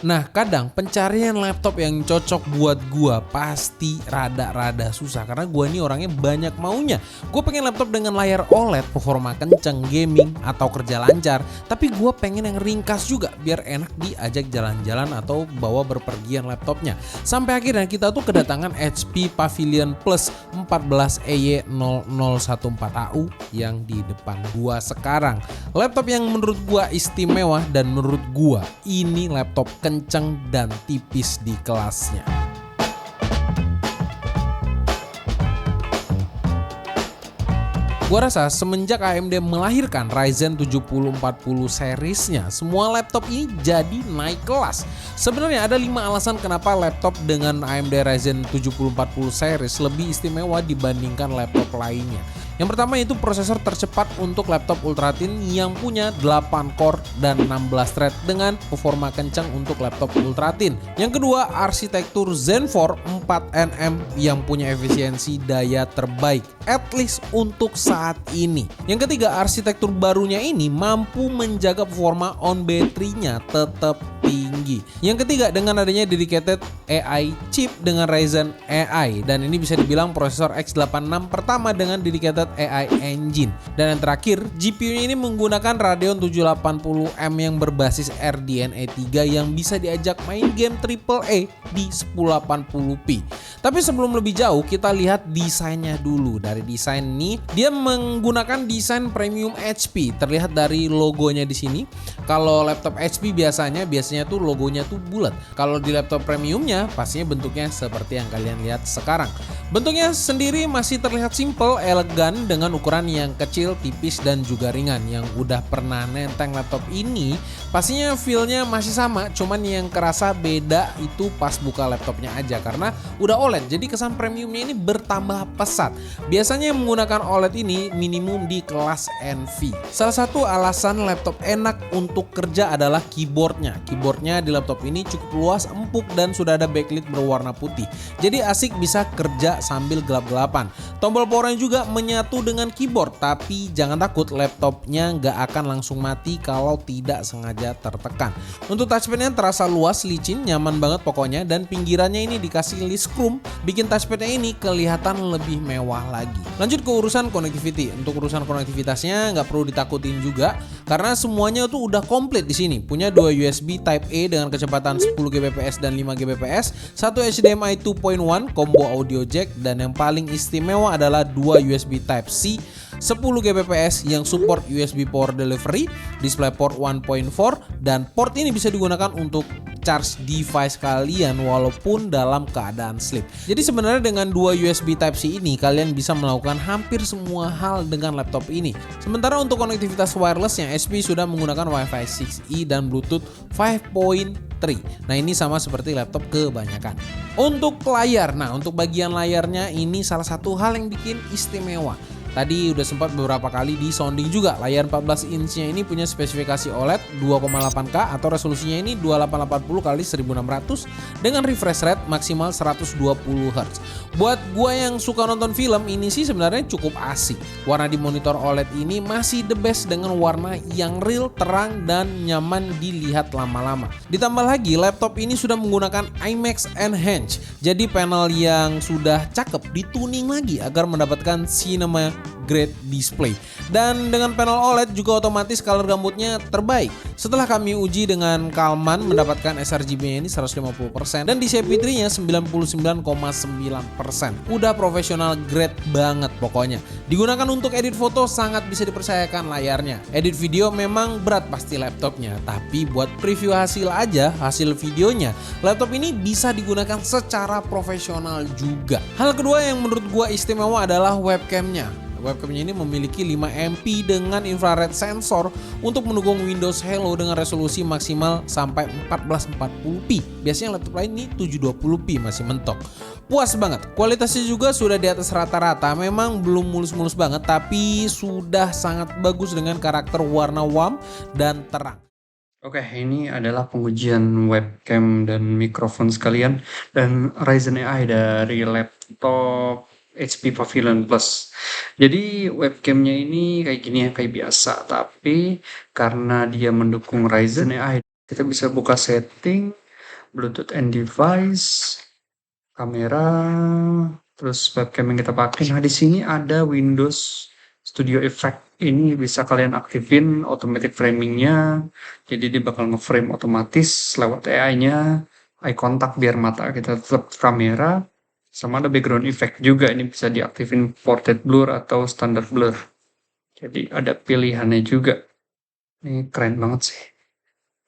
Nah, kadang pencarian laptop yang cocok buat gua pasti rada-rada susah karena gua ini orangnya banyak maunya. Gua pengen laptop dengan layar OLED, performa kenceng, gaming atau kerja lancar, tapi gua pengen yang ringkas juga biar enak diajak jalan-jalan atau bawa berpergian laptopnya. Sampai akhirnya kita tuh kedatangan HP Pavilion Plus 14EY0014AU yang di depan gua sekarang. Laptop yang menurut gua istimewa dan menurut gua ini laptop kenceng dan tipis di kelasnya. Gua rasa semenjak AMD melahirkan Ryzen 7040 seriesnya, semua laptop ini jadi naik kelas. Sebenarnya ada 5 alasan kenapa laptop dengan AMD Ryzen 7040 series lebih istimewa dibandingkan laptop lainnya. Yang pertama itu prosesor tercepat untuk laptop ultrathin yang punya 8 core dan 16 thread dengan performa kencang untuk laptop ultrathin. Yang kedua, arsitektur Zen 4 4nm yang punya efisiensi daya terbaik, at least untuk saat ini. Yang ketiga, arsitektur barunya ini mampu menjaga performa on battery-nya tetap tinggi. Yang ketiga, dengan adanya dedicated AI chip dengan Ryzen AI, dan ini bisa dibilang prosesor X86 pertama dengan dedicated AI engine. Dan yang terakhir, GPU-nya ini menggunakan Radeon 780M yang berbasis RDNA 3 yang bisa diajak main game AAA di 1080p. Tapi sebelum lebih jauh, kita lihat desainnya dulu. Dari desain ini, dia menggunakan desain premium HP. Terlihat dari logonya di sini. Kalau laptop HP biasanya tuh logonya tuh bulat. Kalau di laptop premiumnya pastinya bentuknya seperti yang kalian lihat sekarang. Bentuknya sendiri masih terlihat simple, elegan dengan ukuran yang kecil, tipis dan juga ringan. Yang udah pernah nenteng laptop ini pastinya feel-nya masih sama, cuman yang kerasa beda itu pas buka laptopnya aja karena udah OLED. Jadi kesan premiumnya ini bertambah pesat. Biasanya yang menggunakan OLED ini minimum di kelas NV. Salah satu alasan laptop enak untuk kerja adalah keyboardnya. Keyboardnya di laptop ini cukup luas, empuk dan sudah ada backlit berwarna putih. Jadi asik bisa kerja sambil gelap-gelapan. Tombol powernya juga menyatu dengan keyboard, tapi jangan takut, laptopnya nggak akan langsung mati kalau tidak sengaja tertekan. Untuk touchpadnya terasa luas, licin, nyaman banget pokoknya, dan pinggirannya ini dikasih list chrome, bikin touchpadnya ini kelihatan lebih mewah lagi. Lanjut ke urusan connectivity. Untuk urusan konektivitasnya nggak perlu ditakutin juga karena semuanya tuh udah komplit di sini. Punya 2 USB Type A dengan kecepatan 10 Gbps dan 5 Gbps, 1 HDMI 2.1 combo audio jack, dan yang paling istimewa adalah 2 USB Type C 10 Gbps yang support USB Power Delivery, DisplayPort 1.4, dan port ini bisa digunakan untuk charge device kalian walaupun dalam keadaan sleep. Jadi sebenarnya dengan 2 USB Type C ini kalian bisa melakukan hampir semua hal dengan laptop ini. Sementara untuk konektivitas wirelessnya, HP sudah menggunakan Wi-Fi 6E dan Bluetooth 5.3. Nah ini sama seperti laptop kebanyakan. Untuk layar, nah untuk bagian layarnya ini salah satu hal yang bikin istimewa. Tadi udah sempat beberapa kali di sounding juga. Layar 14 inch-nya ini punya spesifikasi OLED 2,8K atau resolusinya ini 2880x1600 dengan refresh rate maksimal 120Hz. Buat gua yang suka nonton film, ini sih sebenarnya cukup asik. Warna di monitor OLED ini masih the best dengan warna yang real, terang dan nyaman dilihat lama-lama. Ditambah lagi laptop ini sudah menggunakan IMAX Enhanced. Jadi panel yang sudah cakep dituning lagi agar mendapatkan cinema grade display. Dan dengan panel OLED juga otomatis color gambutnya terbaik. Setelah kami uji dengan Kalman, mendapatkan sRGB-nya ini 150% dan DCI-P3-nya 99,9%. Udah profesional grade banget pokoknya. Digunakan untuk edit foto sangat bisa dipercayakan layarnya. Edit video memang berat pasti laptopnya, tapi buat preview hasil videonya, laptop ini bisa digunakan secara profesional juga. Hal kedua yang menurut gua istimewa adalah webcamnya. Webcamnya ini memiliki 5MP dengan infrared sensor untuk mendukung Windows Hello dengan resolusi maksimal sampai 1440p. Biasanya laptop lain ini 720p masih mentok. Puas banget. Kualitasnya juga sudah di atas rata-rata. Memang belum mulus-mulus banget, tapi sudah sangat bagus dengan karakter warna warm dan terang. Oke, ini adalah pengujian webcam dan mikrofon sekalian dan Ryzen AI dari laptop HP Pavilion Plus. Jadi webcamnya ini kayak gini ya, kayak biasa, tapi karena dia mendukung Ryzen AI, kita bisa buka setting Bluetooth and device, kamera, terus webcam yang kita pakai. Nah, di sini ada Windows Studio Effect. Ini bisa kalian aktifin automatic framingnya. Jadi dia bakal nge-frame otomatis lewat AI-nya. Eye contact biar mata kita tetap kamera. Sama ada background effect juga. Ini bisa diaktifin portrait blur atau standard blur. Jadi ada pilihannya juga. Ini keren banget sih.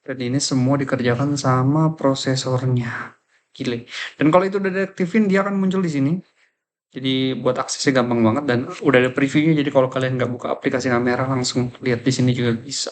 Dan ini semua dikerjakan sama prosesornya. Gile. Dan kalau itu udah diaktifin, dia akan muncul di sini. Jadi buat aksesnya gampang banget dan udah ada previewnya. Jadi kalau kalian nggak buka aplikasi kamera, langsung lihat di sini juga bisa.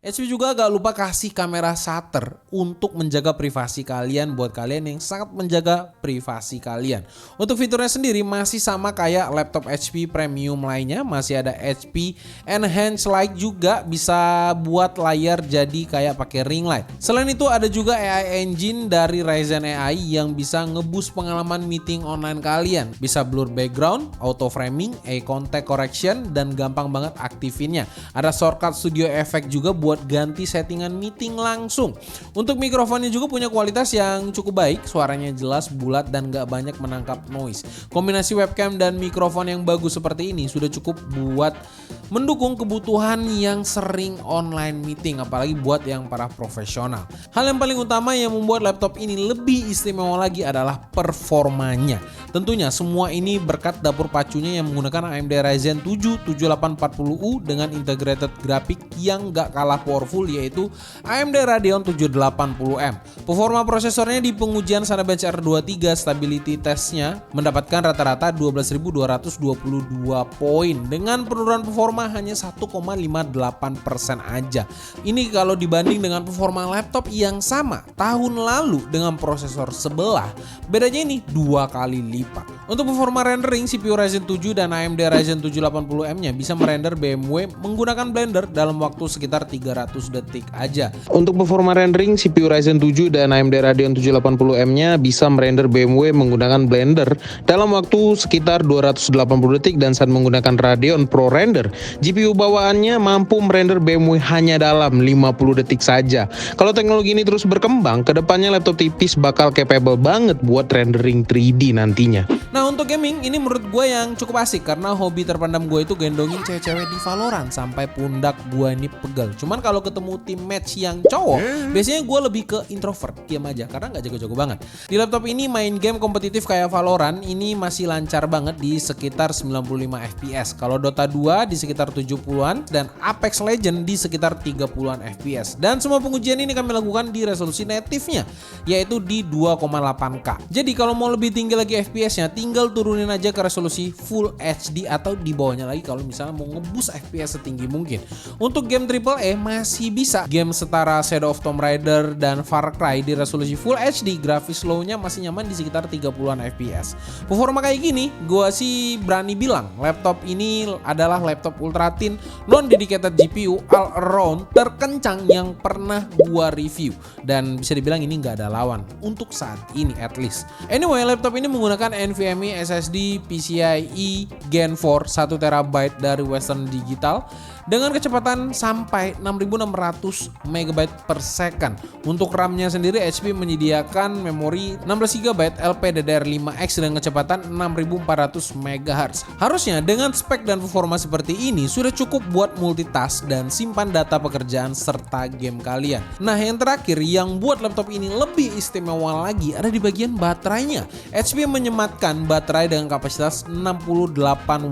HP juga gak lupa kasih kamera shutter untuk menjaga privasi kalian buat kalian yang sangat menjaga privasi kalian. Untuk fiturnya sendiri masih sama kayak laptop HP premium lainnya, masih ada HP Enhanced Light juga bisa buat layar jadi kayak pakai ring light. Selain itu ada juga AI engine dari Ryzen AI yang bisa ngeboost pengalaman meeting online kalian. Bisa blur background, auto framing, eye contact correction dan gampang banget aktifinnya. Ada shortcut studio effect juga buat ganti settingan meeting langsung. Untuk mikrofonnya juga punya kualitas yang cukup baik, suaranya jelas, bulat dan gak banyak menangkap noise. Kombinasi webcam dan mikrofon yang bagus seperti ini sudah cukup buat mendukung kebutuhan yang sering online meeting, apalagi buat yang para profesional. Hal yang paling utama yang membuat laptop ini lebih istimewa lagi adalah performanya. Tentunya semua ini berkat dapur pacunya yang menggunakan AMD Ryzen 7 7840U dengan integrated grafik yang gak kalah powerful, yaitu AMD Radeon 780M. Performa prosesornya di pengujian Cinebench R23 stability testnya mendapatkan rata-rata 12.222 poin dengan penurunan performa hanya 1,58% aja. Ini kalau dibanding dengan performa laptop yang sama tahun lalu dengan prosesor sebelah, bedanya ini 2 kali lipat. Untuk performa rendering, CPU Ryzen 7 dan AMD Ryzen 780M-nya bisa merender BMW menggunakan Blender dalam waktu sekitar 300 detik aja. Untuk performa rendering, CPU Ryzen 7 dan AMD Radeon 780M-nya bisa merender BMW menggunakan Blender dalam waktu sekitar 280 detik, dan saat menggunakan Radeon Pro Render, GPU bawaannya mampu merender BMW hanya dalam 50 detik saja. Kalau teknologi ini terus berkembang, kedepannya laptop tipis bakal capable banget buat rendering 3D nantinya. Nah, untuk gaming ini menurut gue yang cukup asik karena hobi terpendam gue itu gendongin cewek-cewek di Valorant sampai pundak gue ini pegel. Cuman kalau ketemu tim match yang cowok, biasanya gue lebih ke introvert, diam aja karena nggak jago-jago banget. Di laptop ini main game kompetitif kayak Valorant ini masih lancar banget di sekitar 95 FPS. Kalau Dota 2 di sekitar 70-an dan Apex Legends di sekitar 30-an FPS. Dan semua pengujian ini kami lakukan di resolusi native-nya, yaitu di 2,8K. Jadi kalau mau lebih tinggi lagi FPS-nya, tinggal turunin aja ke resolusi Full HD atau di bawahnya lagi kalau misalnya mau ngeboost FPS setinggi mungkin. Untuk game AAA masih bisa. Game setara Shadow of Tomb Raider dan Far Cry di resolusi Full HD, grafis low-nya masih nyaman di sekitar 30-an FPS. Performa kayak gini, gua sih berani bilang laptop ini adalah laptop ultra thin non-dedicated GPU all around terkencang yang pernah gua review. Dan bisa dibilang ini nggak ada lawan untuk saat ini at least. Anyway, laptop ini menggunakan NVMe SSD PCIe Gen 4 1TB dari Western Digital dengan kecepatan sampai 6.600 MB per second. Untuk RAM-nya sendiri HP menyediakan memori 16 GB LPDDR5X dengan kecepatan 6.400 MHz. Harusnya dengan spek dan performa seperti ini sudah cukup buat multitask dan simpan data pekerjaan serta game kalian. Nah, yang terakhir yang buat laptop ini lebih istimewa lagi ada di bagian baterainya. HP menyematkan baterai dengan kapasitas 68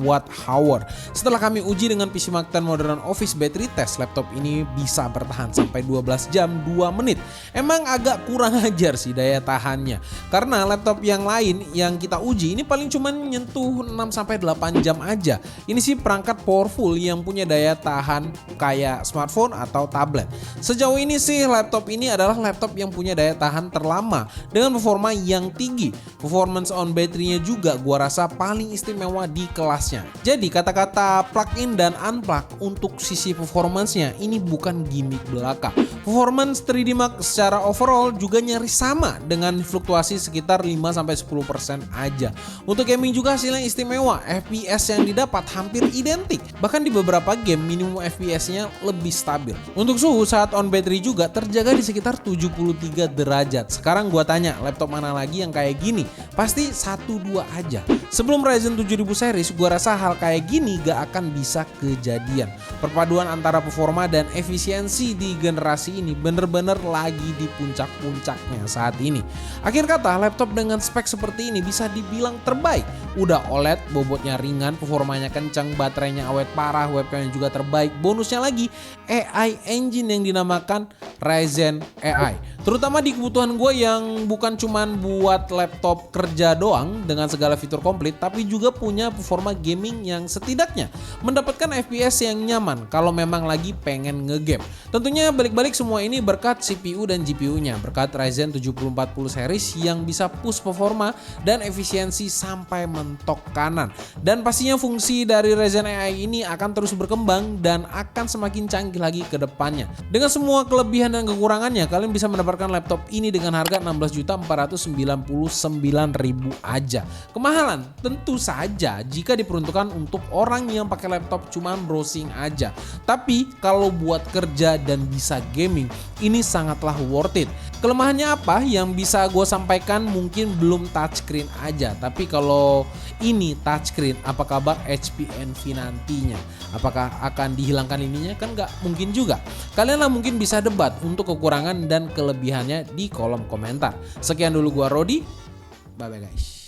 Wh. Setelah kami uji dengan PC Mark 10 Modern Office Battery Test, laptop ini bisa bertahan sampai 12 jam 2 menit. Emang agak kurang ajar sih daya tahannya, karena laptop yang lain yang kita uji ini paling cuma nyentuh 6-8 jam aja. Ini sih perangkat powerful yang punya daya tahan kayak smartphone atau tablet. Sejauh ini sih laptop ini adalah laptop yang punya daya tahan terlama dengan performa yang tinggi. Performance on baterainya juga gua rasa paling istimewa di kelasnya. Jadi kata-kata plug-in dan unplug untuk sisi performance-nya ini bukan gimmick belaka. Performance 3D Mark secara overall juga nyaris sama dengan fluktuasi sekitar 5-10% aja. Untuk gaming juga hasilnya istimewa, FPS yang didapat hampir identik. Bahkan di beberapa game minimum FPS-nya lebih stabil. Untuk suhu saat on battery juga terjaga di sekitar 73 derajat. Sekarang gua tanya, laptop mana lagi yang kayak gini? Pasti 1-2 aja. Sebelum Ryzen 7000 series, gua rasa hal kayak gini gak akan bisa kejadian. Perpaduan antara performa dan efisiensi di generasi ini bener-bener lagi di puncak-puncaknya saat ini. Akhir kata, laptop dengan spek seperti ini bisa dibilang terbaik. Udah OLED, bobotnya ringan, performanya kencang, baterainya awet parah, webcamnya juga terbaik. Bonusnya lagi, AI engine yang dinamakan Ryzen AI. Terutama di kebutuhan gue yang bukan cuman buat laptop kerja doang dengan segala fitur komplit, tapi juga punya performa gaming yang setidaknya mendapatkan FPS yang nyaman kalau memang lagi pengen ngegame. Tentunya balik-balik semua ini berkat CPU dan GPU-nya, berkat Ryzen 7040 series yang bisa push performa dan efisiensi sampai mentok kanan. Dan pastinya fungsi dari Ryzen AI ini akan terus berkembang dan akan semakin canggih lagi ke depannya. Dengan semua kelebihan dan kekurangannya, kalian bisa mendapatkan laptop ini dengan harga 16.499.000 aja. Kemahalan? Tentu saja jika diperuntukkan untuk orang yang pakai laptop cuman browsing aja. Tapi kalau buat kerja dan bisa gaming, ini sangatlah worth it. Kelemahannya apa yang bisa gue sampaikan? Mungkin belum touchscreen aja. Tapi kalau ini touchscreen, apa kabar HP Envy nantinya? Apakah akan dihilangkan ininya? Kan nggak mungkin juga. Kalianlah mungkin bisa debat untuk kekurangan dan kelebihannya di kolom komentar. Sekian dulu gua Rodi. Bye bye guys.